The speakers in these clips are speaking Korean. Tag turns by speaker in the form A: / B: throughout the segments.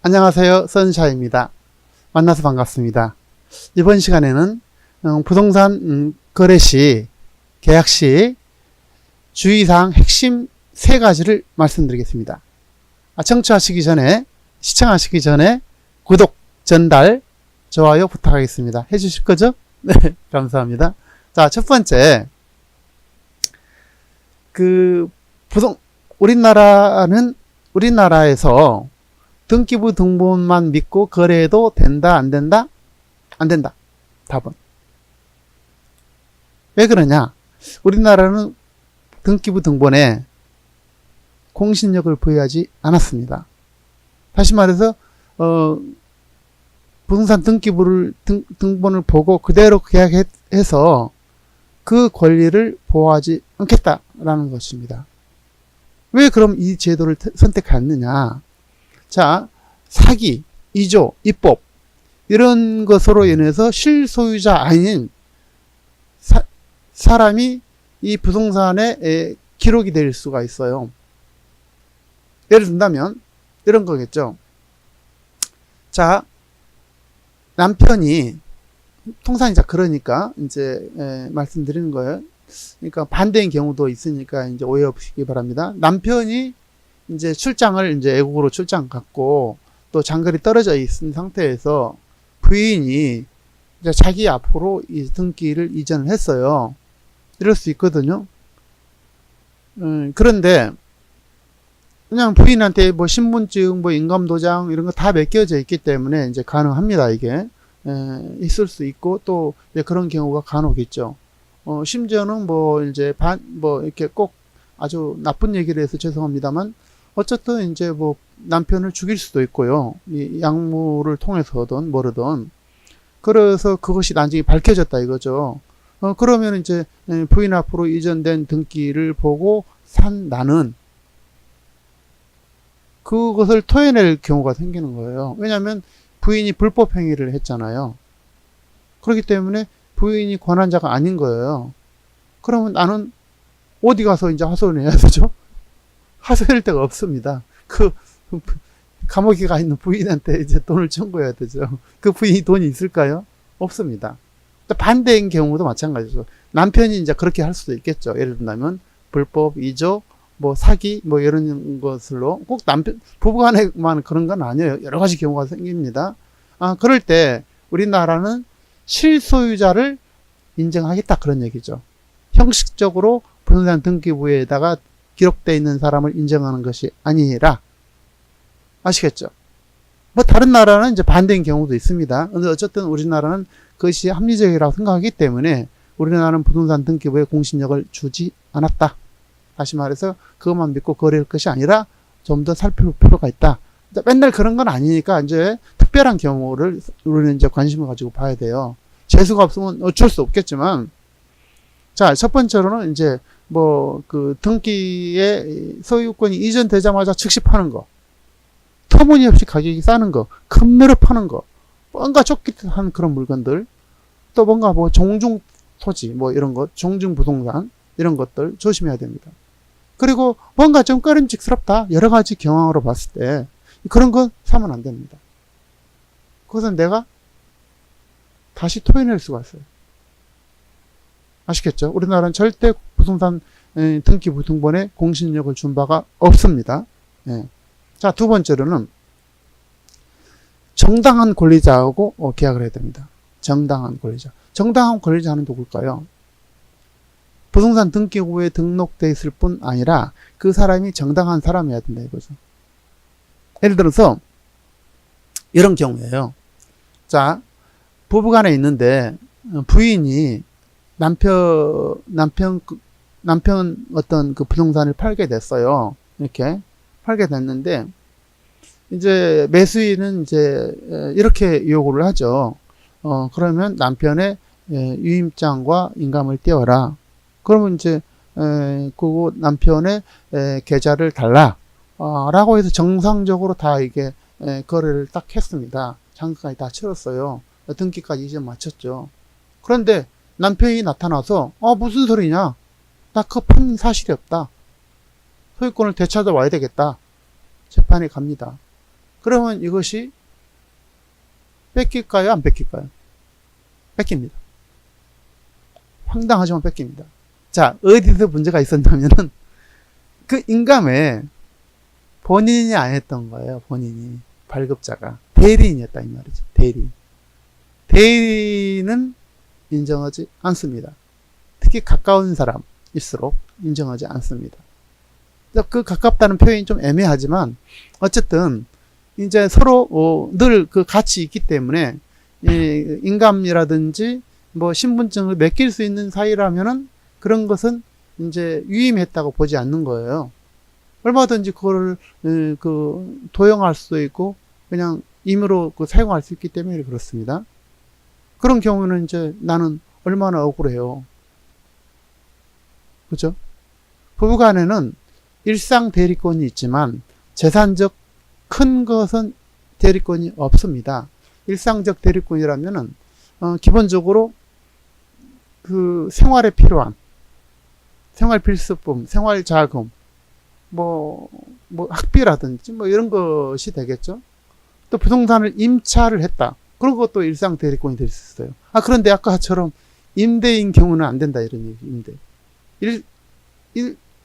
A: 안녕하세요. 선샤입니다. 만나서 반갑습니다. 이번 시간에는 부동산 거래 시, 계약 시 주의사항 핵심 3가지를 말씀드리겠습니다. 청취하시기 전에, 시청하시기 전에 구독, 전달, 좋아요 부탁하겠습니다. 해주실 거죠? 네, 감사합니다. 자, 첫 번째, 우리나라에서 등기부 등본만 믿고 거래해도 된다, 안 된다? 안 된다. 답은. 왜 그러냐? 우리나라는 등기부 등본에 공신력을 부여하지 않았습니다. 다시 말해서, 부동산 등본을 보고 그대로 계약해서 그 권리를 보호하지 않겠다라는 것입니다. 왜 그럼 이 제도를 선택했느냐? 자, 사기, 이조, 입법 이런 것으로 인해서 실소유자 아닌 사람이 이 부동산에 기록이 될 수가 있어요. 예를 든다면 이런 거겠죠. 자, 남편이 통상이자 그러니까 이제 말씀드리는 거예요. 그러니까 반대인 경우도 있으니까 이제 오해 없으시기 바랍니다. 남편이 이제 출장을 이제 외국으로 출장 갔고 또 장거리 떨어져 있는 상태에서 부인이 이제 자기 앞으로 이 등기를 이전을 했어요. 이럴 수 있거든요. 그런데 그냥 부인한테 뭐 신분증, 뭐 인감도장 이런 거 다 맡겨져 있기 때문에 이제 가능합니다. 이게 있을 수 있고 또 이제 그런 경우가 간혹 있죠. 심지어는 뭐 이제 뭐 이렇게 꼭 아주 나쁜 얘기를 해서 죄송합니다만 어쨌든 이제 뭐 남편을 죽일 수도 있고요. 이 약물을 통해서든 뭐르든. 그래서 그것이 나중에 밝혀졌다 이거죠. 그러면 이제 부인 앞으로 이전된 등기를 보고 산 나는 그것을 토해낼 경우가 생기는 거예요. 왜냐하면 부인이 불법 행위를 했잖아요. 그렇기 때문에 부인이 권한자가 아닌 거예요. 그러면 나는 어디 가서 이제 하소연을 해야 되죠? 하소연할 데가 없습니다. 감옥에 가 있는 부인한테 이제 돈을 청구해야 되죠. 그 부인이 돈이 있을까요? 없습니다. 반대인 경우도 마찬가지죠. 남편이 이제 그렇게 할 수도 있겠죠. 예를 들면 불법 이조, 뭐 사기, 뭐 이런 것으로 꼭 부부간에만 그런 건 아니에요. 여러 가지 경우가 생깁니다. 그럴 때 우리나라는 실소유자를 인정하겠다 그런 얘기죠. 형식적으로 부동산 등기부에다가 기록되어 있는 사람을 인정하는 것이 아니라, 아시겠죠? 뭐 다른 나라는 이제 반대인 경우도 있습니다. 근데 어쨌든 우리나라는 그것이 합리적이라고 생각하기 때문에 우리나라는 부동산 등기부에 공신력을 주지 않았다. 다시 말해서 그것만 믿고 거래할 것이 아니라 좀 더 살펴볼 필요가 있다. 맨날 그런 건 아니니까 이제 특별한 경우를 우리는 이제 관심을 가지고 봐야 돼요. 재수가 없으면 어쩔 수 없겠지만, 자, 첫 번째로는 이제 뭐 그 등기의 소유권이 이전되자마자 즉시 파는 거, 터무니없이 가격이 싸는 거, 급매로 파는 거, 뭔가 쫓깃한 그런 물건들, 또 뭔가 뭐 종중 토지 뭐 이런 것, 종중 부동산 이런 것들 조심해야 됩니다. 그리고 뭔가 좀 꺼림직스럽다 여러 가지 경황으로 봤을 때 그런 건 사면 안 됩니다. 그것은 내가 다시 토해낼 수가 있어요. 아시겠죠? 우리나라는 절대 부동산 등기부 등본에 공신력을 준 바가 없습니다. 자, 두 번째로는 정당한 권리자하고 계약을 해야 됩니다. 정당한 권리자. 정당한 권리자는 누굴까요? 부동산 등기부에 등록되어 있을 뿐 아니라 그 사람이 정당한 사람이어야 된다 이거죠. 예를 들어서 이런 경우예요. 자, 부부간에 있는데 부인이 남편 어떤 그 부동산을 팔게 됐어요. 이렇게 팔게 됐는데 이제 매수인은 이제 이렇게 요구를 하죠. 그러면 남편의 유임장과 인감을 떼어라. 그러면 이제 그 남편의 계좌를 달라 라고 해서 정상적으로 다 이게 거래를 딱 했습니다. 장기까지 다 치렀어요. 등기까지 이제 마쳤죠. 그런데 남편이 나타나서 무슨 소리냐, 나 그거 판 사실이 없다, 소유권을 되찾아 와야 되겠다, 재판에 갑니다. 그러면 이것이 뺏길까요? 안 뺏길까요? 뺏깁니다. 황당하지만 뺏깁니다. 자, 어디서 문제가 있었냐면은 그 인감에 본인이 안 했던 거예요. 본인이. 발급자가. 대리인이었다 이 말이죠. 대리. 대리인은 인정하지 않습니다. 특히 가까운 사람일수록 인정하지 않습니다. 그 가깝다는 표현이 좀 애매하지만 어쨌든 이제 서로 늘 그 같이 있기 때문에 인감이라든지 뭐 신분증을 맡길 수 있는 사이라면은 그런 것은 이제 유임했다고 보지 않는 거예요. 얼마든지 그거를 그 도용할 수도 있고 그냥 임의로 그 사용할 수 있기 때문에 그렇습니다. 그런 경우는 이제 나는 얼마나 억울해요. 그죠? 부부간에는 일상 대리권이 있지만 재산적 큰 것은 대리권이 없습니다. 일상적 대리권이라면은 기본적으로 그 생활에 필요한 생활 필수품, 생활 자금, 뭐 학비라든지 뭐 이런 것이 되겠죠. 또 부동산을 임차를 했다. 그런 것도 일상 대리권이 될 수 있어요. 그런데 아까처럼 임대인 경우는 안 된다 이런 얘기.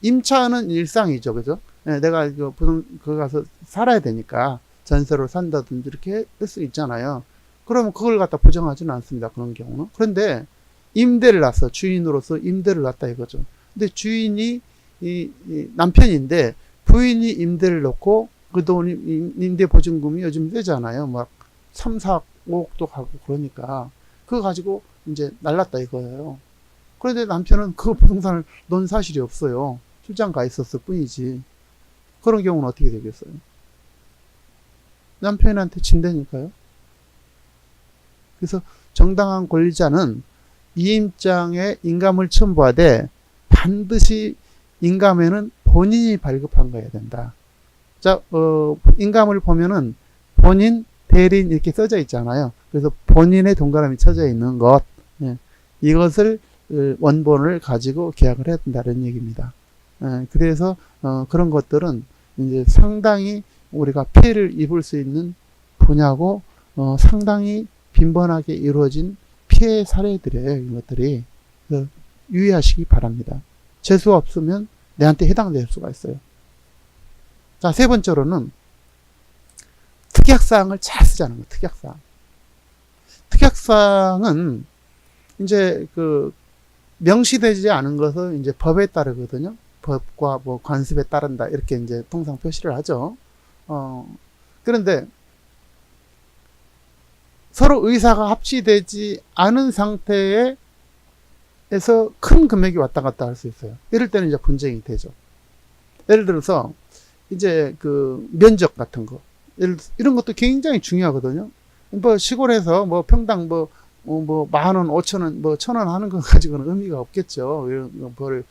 A: 임차는 일상이죠, 그죠? 내가 이거 거기 가서 살아야 되니까 전세로 산다든지 이렇게 할 수 있잖아요. 그러면 그걸 갖다 부정하지는 않습니다. 그런 경우는. 그런데 임대를 놨어. 주인으로서 임대를 놨다 이거죠. 근데 주인이 이 남편인데 부인이 임대를 놓고 그 돈이 임대 보증금이 요즘 세잖아요. 막 3, 4, 5억도 가고 그러니까 그거 가지고 이제 날랐다 이거예요. 그런데 남편은 그 부동산을 논 사실이 없어요. 출장 가 있었을 뿐이지. 그런 경우는 어떻게 되겠어요? 남편한테 진다니까요. 그래서 정당한 권리자는 이임장에 인감을 첨부하되 반드시 인감에는 본인이 발급한 거여야 된다. 자, 인감을 보면은 본인, 대리인 이렇게 써져 있잖아요. 그래서 본인의 동그라미 쳐져 있는 것, 이것을 원본을 가지고 계약을 해야 된다는 얘기입니다. 그래서 그런 것들은 이제 상당히 우리가 피해를 입을 수 있는 분야고 상당히 빈번하게 이루어진 피해 사례들이에요. 이것들이. 그래서 유의하시기 바랍니다. 재수 없으면 내한테 해당될 수가 있어요. 자, 세 번째로는 특약사항을 잘 쓰자는 거예요. 특약사항. 특약사항은 이제 그 명시되지 않은 것은 이제 법에 따르거든요. 법과 뭐 관습에 따른다 이렇게 이제 통상 표시를 하죠. 그런데 서로 의사가 합치되지 않은 상태에서 큰 금액이 왔다 갔다 할 수 있어요. 이럴 때는 이제 분쟁이 되죠. 예를 들어서 이제 그 면적 같은 거 이런 것도 굉장히 중요하거든요. 뭐 시골에서 뭐 평당 뭐 10,000원, 5,000원, 뭐 1,000원 하는 거 가지고는 의미가 없겠죠. 이런 걸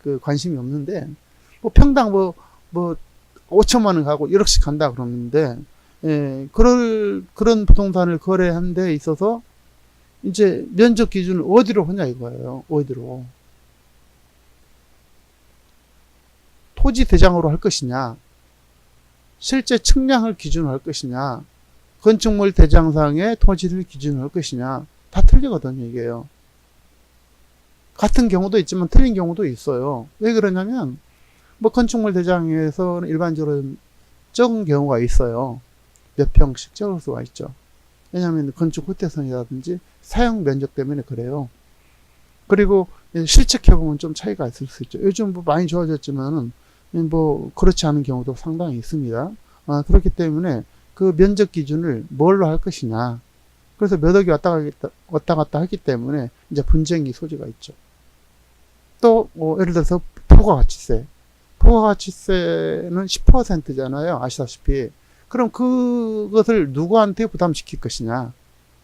A: 그 관심이 없는데 뭐 평당 뭐 5천만 원 가고 1억씩 간다 그러는데 그런 부동산을 거래한 데 있어서 이제 면적 기준을 어디로 하냐 이거예요. 어디로. 토지 대장으로 할 것이냐, 실제 측량을 기준으로 할 것이냐, 건축물 대장상의 토지를 기준으로 할 것이냐, 다 틀리거든요, 이게요. 같은 경우도 있지만 틀린 경우도 있어요. 왜 그러냐면, 뭐 건축물 대장에서는 일반적으로 적은 경우가 있어요. 몇 평씩 적을 수가 있죠. 왜냐하면 건축 후퇴선이라든지 사용 면적 때문에 그래요. 그리고 실측해보면 좀 차이가 있을 수 있죠. 요즘 뭐 많이 좋아졌지만은 뭐 그렇지 않은 경우도 상당히 있습니다. 그렇기 때문에 그 면적 기준을 뭘로 할 것이냐. 그래서 몇 억이 왔다 갔다 하기 때문에 이제 분쟁이 소지가 있죠. 또 예를 들어서 포괄가치세. 포괄가치세는 10%잖아요. 아시다시피. 그럼 그것을 누구한테 부담시킬 것이냐.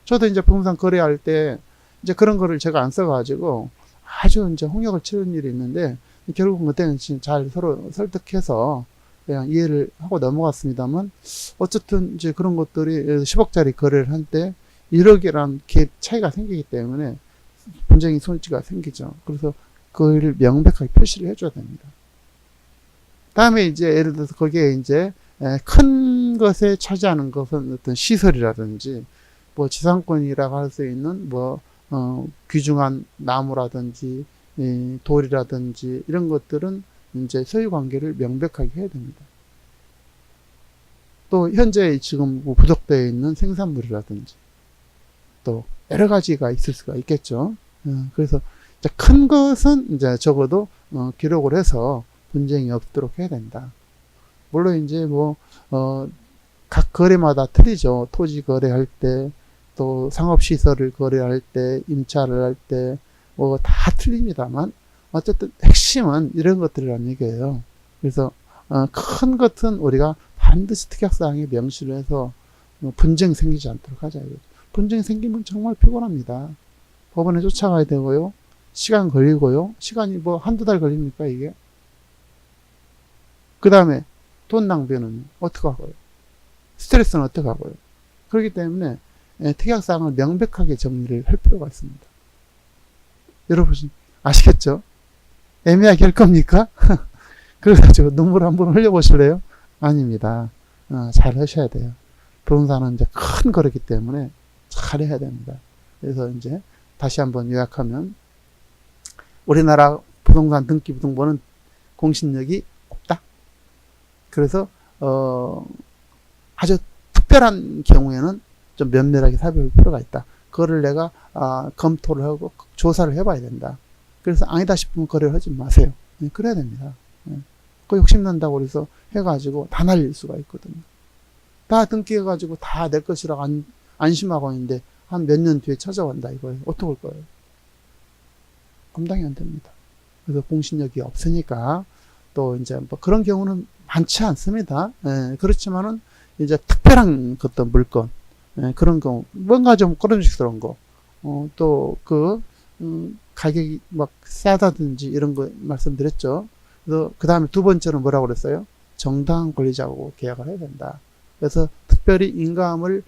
A: 저도 이제 부동산 거래할 때 이제 그런 거를 제가 안 써가지고 아주 이제 홍역을 치른 일이 있는데 결국은 그때는 잘 서로 설득해서 그냥 이해를 하고 넘어갔습니다만 어쨌든 이제 그런 것들이 10억짜리 거래를 할 때 1억이란 갭 차이가 생기기 때문에 분쟁이 소지가 생기죠. 그래서 그걸 명백하게 표시를 해줘야 됩니다. 다음에 이제 예를 들어서 거기에 이제 큰 큰 것에 차지하는 것은 어떤 시설이라든지 뭐 지상권이라고 할 수 있는 뭐 귀중한 나무라든지 돌이라든지 이런 것들은 이제 소유 관계를 명백하게 해야 됩니다. 또 현재 지금 부족되어 있는 생산물이라든지 또 여러 가지가 있을 수가 있겠죠. 그래서 이제 큰 것은 이제 적어도 기록을 해서 분쟁이 없도록 해야 된다. 물론 이제 뭐 각 거래마다 틀리죠. 토지 거래할 때, 또 상업시설을 거래할 때, 임차를 할 때, 뭐 다 틀립니다만, 어쨌든 핵심은 이런 것들이란 얘기예요. 그래서 큰 것은 우리가 반드시 특약사항에 명시를 해서 분쟁 생기지 않도록 하자. 분쟁 생기면 정말 피곤합니다. 법원에 쫓아가야 되고요. 시간 걸리고요. 시간이 뭐 한두 달 걸립니까, 이게? 그 다음에 돈 낭비는 어떻게 하고요? 스트레스는 어떻게 하고요? 그렇기 때문에 특약사항을 명백하게 정리를 할 필요가 있습니다. 여러분 아시겠죠? 애매하게 할 겁니까? 그래가지고 눈물 한번 흘려보실래요? 아닙니다. 잘 하셔야 돼요. 부동산은 이제 큰 거래기 때문에 잘 해야 됩니다. 그래서 이제 다시 한번 요약하면 우리나라 부동산 등기부등본은 공신력이 없다. 그래서 아주 특별한 경우에는 좀 면밀하게 살펴볼 필요가 있다. 그거를 내가 검토를 하고 조사를 해봐야 된다. 그래서 아니다 싶으면 거래를 하지 마세요. 그래야 됩니다. 그 욕심난다고 그래서 해가지고 다 날릴 수가 있거든요. 다 등기해가지고 다 내 것이라고 안심하고 있는데 한 몇 년 뒤에 찾아온다 이거예요. 어떡할 거예요? 감당이 안 됩니다. 그래서 공신력이 없으니까 또 이제 뭐 그런 경우는 많지 않습니다. 그렇지만은 이제 특별한 어떤 물건, 그런 거, 뭔가 좀 꺼름직스러운 거, 또 가격이 막 싸다든지 이런 거 말씀드렸죠. 그래서 그 다음에 두 번째는 뭐라고 그랬어요? 정당한 권리자하고 계약을 해야 된다. 그래서 특별히 인감을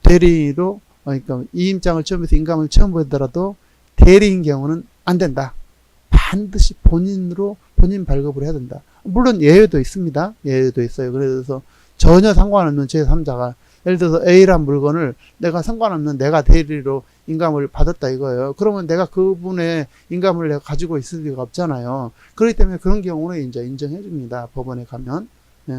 A: 대리로, 그러니까 이임장을 처음 해서 인감을 처음 보더라도 대리인 경우는 안 된다. 반드시 본인 발급을 해야 된다. 물론 예외도 있습니다. 예외도 있어요. 그래서 전혀 상관없는 제3자가 예를 들어서 A란 물건을 내가 상관없는 내가 대리로 인감을 받았다 이거예요. 그러면 내가 그분의 인감을 내가 가지고 있을 리가 없잖아요. 그렇기 때문에 그런 경우는 이제 인정해 줍니다. 법원에 가면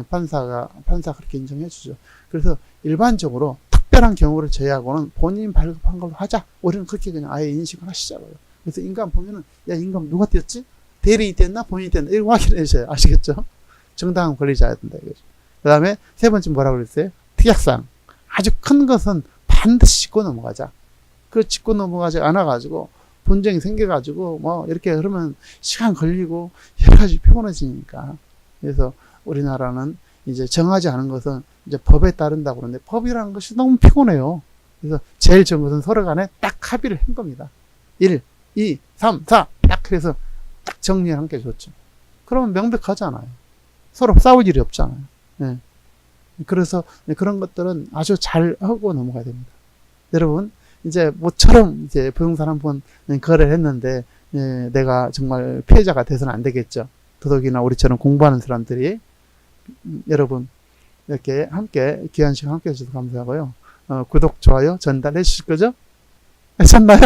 A: 판사 그렇게 인정해 주죠. 그래서 일반적으로 특별한 경우를 제외하고는 본인 발급한 걸로 하자. 우리는 그렇게 그냥 아예 인식을 하시자고요. 그래서 인감 보면은 야 인감 누가 띄었지? 대리인이 띄었나 본인이 띄었나 이거 확인해 주셔야 아시겠죠? 정당한 권리자여야 된다 이거죠. 그 다음에 세 번째 뭐라고 그랬어요? 특약사항. 아주 큰 것은 반드시 짚고 넘어가자. 그 짚고 넘어가지 않아가지고 분쟁이 생겨가지고 뭐 이렇게 그러면 시간 걸리고 여러 가지 피곤해지니까. 그래서 우리나라는 이제 정하지 않은 것은 이제 법에 따른다고 그러는데 법이라는 것이 너무 피곤해요. 그래서 제일 좋은 것은 서로 간에 딱 합의를 한 겁니다. 1, 2, 3, 4 딱 해서 딱 정리한 게 좋죠. 그러면 명백하잖아요. 서로 싸울 일이 없잖아요. 네. 그래서 그런 것들은 아주 잘 하고 넘어가야 됩니다. 여러분 이제 모처럼 이제 부동산 한번 거래를 했는데 내가 정말 피해자가 돼서는 안 되겠죠. 더더욱이나 우리처럼 공부하는 사람들이 여러분 이렇게 함께 귀한 시간 함께 해주셔서 감사하고요. 구독, 좋아요 전달해 주실 거죠? 하셨나요?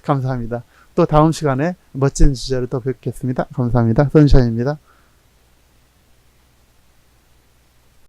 A: 감사합니다. 또 다음 시간에 멋진 주제로 또 뵙겠습니다. 감사합니다. 선샤입니다.